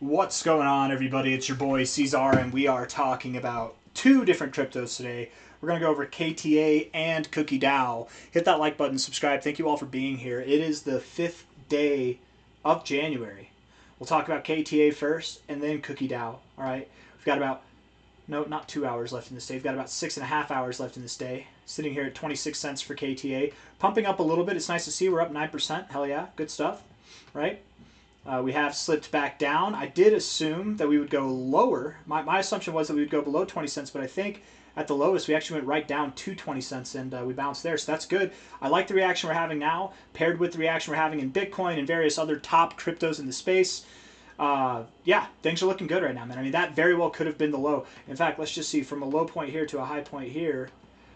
What's going on, everybody? It's your boy C-Zar, and we are talking about two different cryptos today. We're going to go over KTA and KTA. Hit that like button, subscribe. Thank you all for being here. It is the 5th day of January. We'll talk about KTA first, and then KTA. All right? We've got about, no, not 2 hours left in this day. We've got about 6.5 hours left in this day. Sitting here at 26 cents for KTA. Pumping up a little bit. It's nice to see we're up 9%. Hell yeah. Good stuff. Right? We have slipped back down. I did assume that we would go lower. My assumption was that we would go below 20 cents, but I think at the lowest we actually went right down to 20 cents, and we bounced there, so that's good. I like the reaction we're having now, paired with the reaction we're having in Bitcoin and various other top cryptos in the space. Yeah, things are looking good right now, man. I mean, that very well could have been the low. In fact, let's just see, from a low point here to a high point here,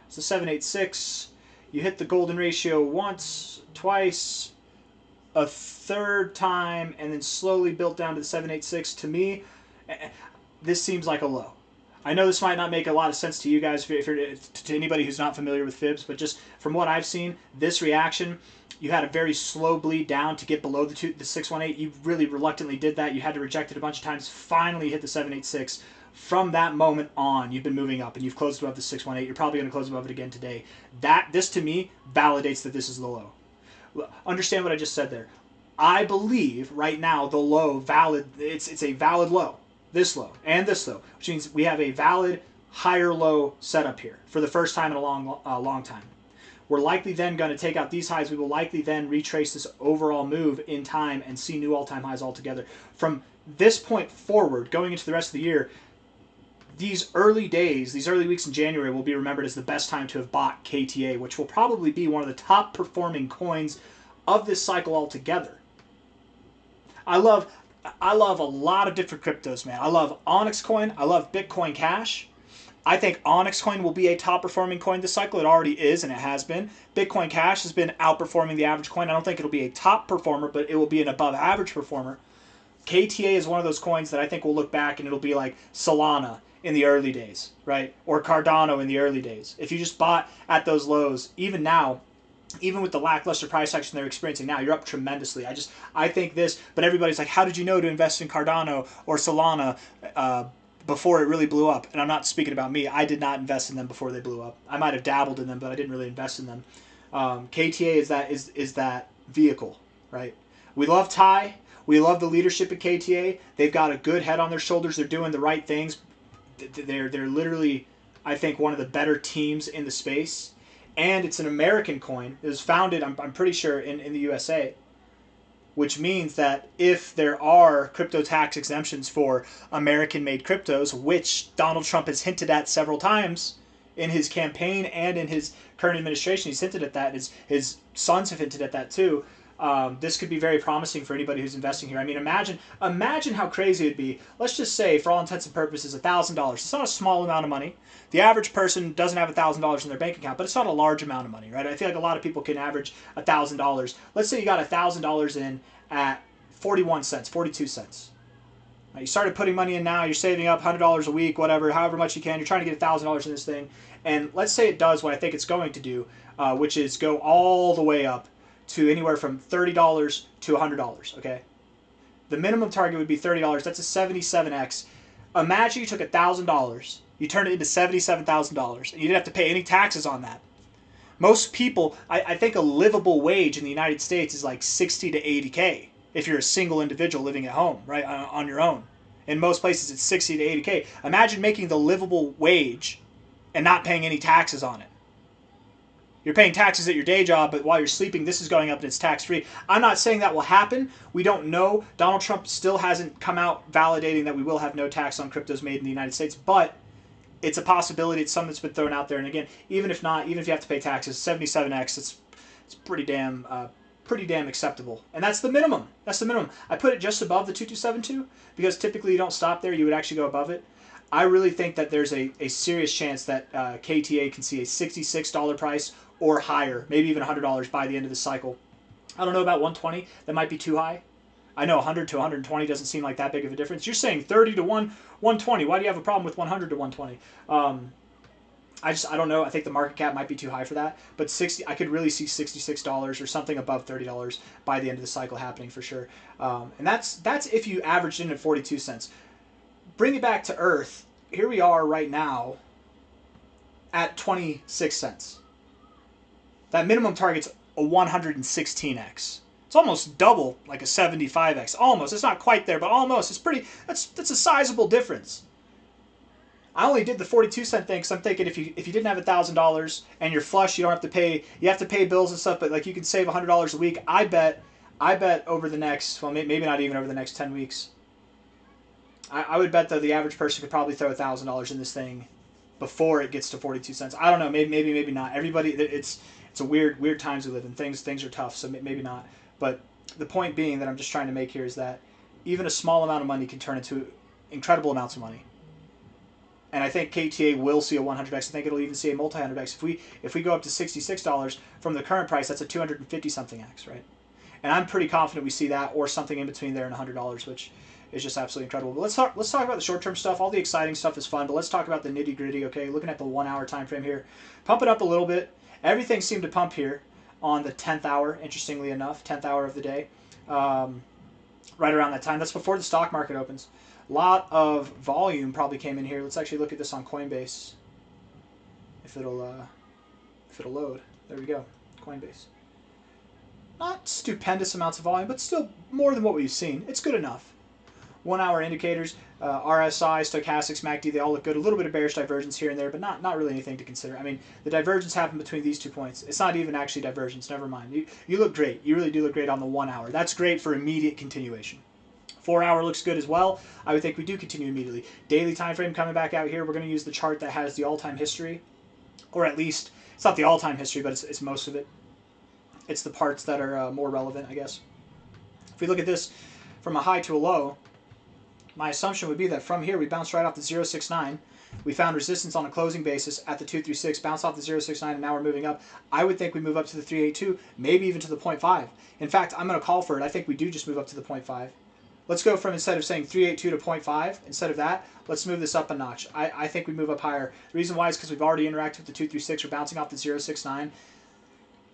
it's a 786. You hit the golden ratio once, twice, a third time, and then slowly built down to the 786. To me, this seems like a low. I know this might not make a lot of sense to you guys, if you're, to anybody who's not familiar with fibs, but just from what I've seen, this reaction, you had a very slow bleed down to get below the 618. You really reluctantly did that. You had to reject it a bunch of times. Finally hit the 786. From that moment on, you've been moving up, and you've closed above the 618. You're probably going to close above it again today. This to me validates that this is the low. Understand what I just said there. I believe right now the low valid, it's a valid low, this low and this low, which means we have a valid higher low setup here for the first time in a long time. We're likely then going to take out these highs. We will likely then retrace this overall move in time and see new all-time highs altogether. From this point forward, going into the rest of the year, these early days, these early weeks in January will be remembered as the best time to have bought KTA, which will probably be one of the top performing coins of this cycle altogether. I love a lot of different cryptos, man. I love Onyx Coin. I love Bitcoin Cash. I think Onyx Coin will be a top performing coin this cycle. It already is, and it has been. Bitcoin Cash has been outperforming the average coin. I don't think it'll be a top performer, but it will be an above average performer. KTA is one of those coins that I think we'll look back and it'll be like Solana in the early days, right? Or Cardano in the early days. If you just bought at those lows, even now, even with the lackluster price action they're experiencing now, you're up tremendously. I think this, but everybody's like, how did you know to invest in Cardano or Solana before it really blew up? And I'm not speaking about me. I did not invest in them before they blew up. I might have dabbled in them, but I didn't really invest in them. KTA is that vehicle, right? We love Ty. We love the leadership at KTA. They've got a good head on their shoulders. They're doing the right things. They're literally, I think, one of the better teams in the space. And it's an American coin. It was founded, I'm pretty sure, in the USA, which means that if there are crypto tax exemptions for American-made cryptos, which Donald Trump has hinted at several times in his campaign and in his current administration, he's hinted at that. His sons have hinted at that too. This could be very promising for anybody who's investing here. I mean, imagine how crazy it'd be. Let's just say, for all intents and purposes, $1,000. It's not a small amount of money. The average person doesn't have $1,000 in their bank account, but it's not a large amount of money, right? I feel like a lot of people can average $1,000. Let's say you got $1,000 in at 41 cents, 42 cents. Right, you started putting money in now. You're saving up $100 a week, whatever, however much you can. You're trying to get $1,000 in this thing, and let's say it does what I think it's going to do, which is go all the way up to anywhere from $30 to $100, okay? The minimum target would be $30. That's a 77x. Imagine you took $1,000, you turned it into $77,000, and you didn't have to pay any taxes on that. Most people, I think a livable wage in the United States is like 60 to 80K if you're a single individual living at home, right, on your own. In most places, it's 60 to 80K. Imagine making the livable wage and not paying any taxes on it. You're paying taxes at your day job, but while you're sleeping, this is going up and it's tax-free. I'm not saying that will happen. We don't know. Donald Trump still hasn't come out validating that we will have no tax on cryptos made in the United States, but it's a possibility. It's something that's been thrown out there. And again, even if not, even if you have to pay taxes, 77x, it's pretty damn acceptable. And that's the minimum. That's the minimum. I put it just above the 2272 because typically you don't stop there. You would actually go above it. I really think that there's a serious chance that KTA can see a $66 price or higher, maybe even $100 by the end of the cycle. I don't know about 120. That might be too high. I know 100 to 120 doesn't seem like that big of a difference. You're saying 30 to 120. Why do you have a problem with 100 to 120? I don't know. I think the market cap might be too high for that. But I could really see $66 or something above $30 by the end of the cycle happening for sure. And that's if you averaged in at 42 cents. Bring it back to earth. Here we are right now at 26 cents. That minimum target's a 116x. It's almost double, like a 75x. Almost. It's not quite there, but almost. It's pretty. That's a sizable difference. I only did the 42-cent thing because I'm thinking if you didn't have $1,000 and you're flush, you don't have to pay. You have to pay bills and stuff, but like you can save $100 a week. I bet over the next, well, maybe not even over the next 10 weeks. I would bet though the average person could probably throw $1,000 in this thing before it gets to 42 cents. I don't know. Maybe not. Everybody, it's a weird times we live in. Things are tough, so maybe not. But the point being that I'm just trying to make here is that even a small amount of money can turn into incredible amounts of money. And I think KTA will see a 100x. I think it'll even see a multi-100x. If we go up to $66 from the current price, that's a 250-something x, right? And I'm pretty confident we see that or something in between there and $100, which is just absolutely incredible. But let's talk about the short-term stuff. All the exciting stuff is fun, but let's talk about the nitty-gritty, okay? Looking at the 1 hour time frame here. Pump it up a little bit. Everything seemed to pump here on the 10th hour, interestingly enough, 10th hour of the day. Right around that time. That's before the stock market opens. A lot of volume probably came in here. Let's actually look at this on Coinbase. If it'll load. There we go. Coinbase. Not stupendous amounts of volume, but still more than what we've seen. It's good enough. 1 hour indicators, RSI, stochastics, MACD, they all look good. A little bit of bearish divergence here and there, but not really anything to consider. I mean, the divergence happened between these 2 points. It's not even actually divergence. Never mind. You look great. You really do look great on the 1 hour. That's great for immediate continuation. 4 hour looks good as well. I would think we do continue immediately. Daily time frame coming back out here. We're going to use the chart that has the all-time history, or at least it's not the all-time history, but it's most of it. It's the parts that are more relevant, I guess. If we look at this from a high to a low, my assumption would be that from here we bounced right off the 069. We found resistance on a closing basis at the 236, bounced off the 069, and now we're moving up. I would think we move up to the 382, maybe even to the 0.5. In fact, I'm going to call for it. I think we do just move up to the 0.5. Let's go from, instead of saying 382 to 0.5, instead of that, let's move this up a notch. I think we move up higher. The reason why is because we've already interacted with the 236. We're bouncing off the 069.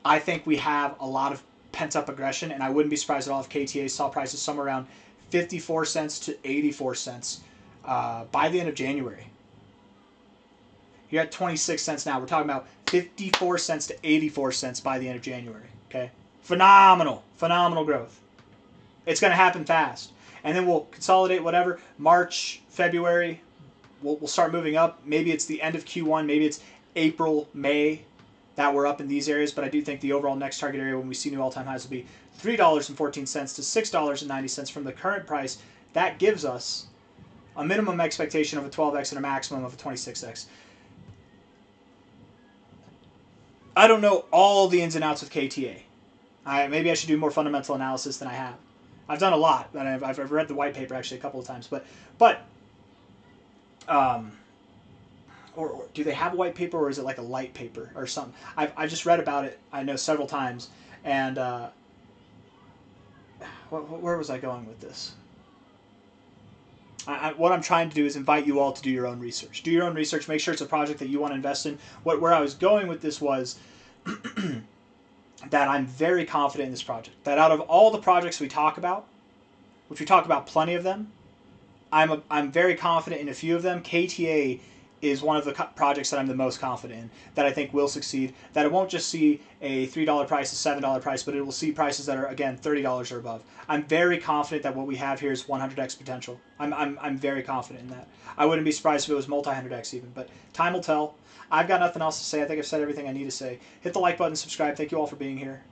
I think we have a lot of pent-up aggression, and I wouldn't be surprised at all if KTA saw prices somewhere around 54 cents to 84 cents by the end of January. You're at 26 cents now. We're talking about 54 cents to 84 cents by the end of January. Okay, phenomenal growth. It's going to happen fast. And then we'll consolidate whatever. March, February, we'll start moving up. Maybe it's the end of Q1. Maybe it's April, May that we're up in these areas. But I do think the overall next target area when we see new all-time highs will be $3.14 to $6.90 from the current price. That gives us a minimum expectation of a 12x and a maximum of a 26x. I don't know all the ins and outs with KTA. Maybe I should do more fundamental analysis than I have. I've done a lot, and I've read the white paper actually a couple of times, or do they have a white paper, or is it like a light paper or something? I just read about it, I know, several times, and where was I going with this? What I'm trying to do is invite you all to do your own research. Do your own research. Make sure it's a project that you want to invest in. Where I was going with this was that I'm very confident in this project. That out of all the projects we talk about, which we talk about plenty of them, I'm very confident in a few of them. KTA is one of the projects that I'm the most confident in, that I think will succeed, that it won't just see a $3 price, a $7 price, but it will see prices that are, again, $30 or above. I'm very confident that what we have here is 100x potential. I'm very confident in that. I wouldn't be surprised if it was multi-100x even, but time will tell. I've got nothing else to say. I think I've said everything I need to say. Hit the like button, subscribe. Thank you all for being here.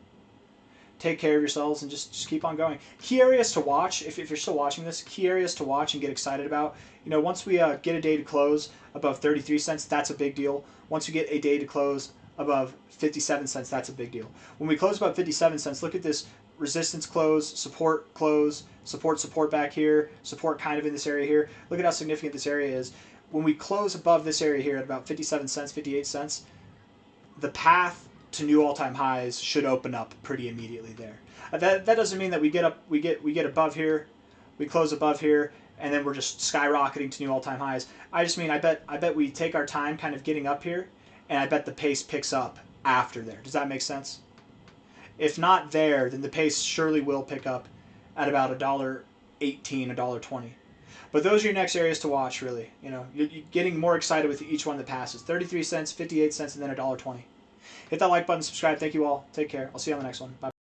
Take care of yourselves and just keep on going. Key areas to watch, if you're still watching this, key areas to watch and get excited about. You know, once we get a day to close above 33 cents, that's a big deal. Once we get a day to close above 57 cents, that's a big deal. When we close above 57 cents, look at this resistance close, support back here, support kind of in this area here. Look at how significant this area is. When we close above this area here at about 57 cents, 58 cents, the path to new all-time highs should open up pretty immediately there. That doesn't mean that we get above here, we close above here, and then we're just skyrocketing to new all-time highs. I just mean I bet we take our time kind of getting up here, and I bet the pace picks up after there. Does that make sense? If not there, then the pace surely will pick up at about $1.18, $1.20. But those are your next areas to watch, really. You're getting more excited with each one that passes. 33 cents, 58 cents, and then $1.20. Hit that like button, subscribe. Thank you all. Take care. I'll see you on the next one. Bye.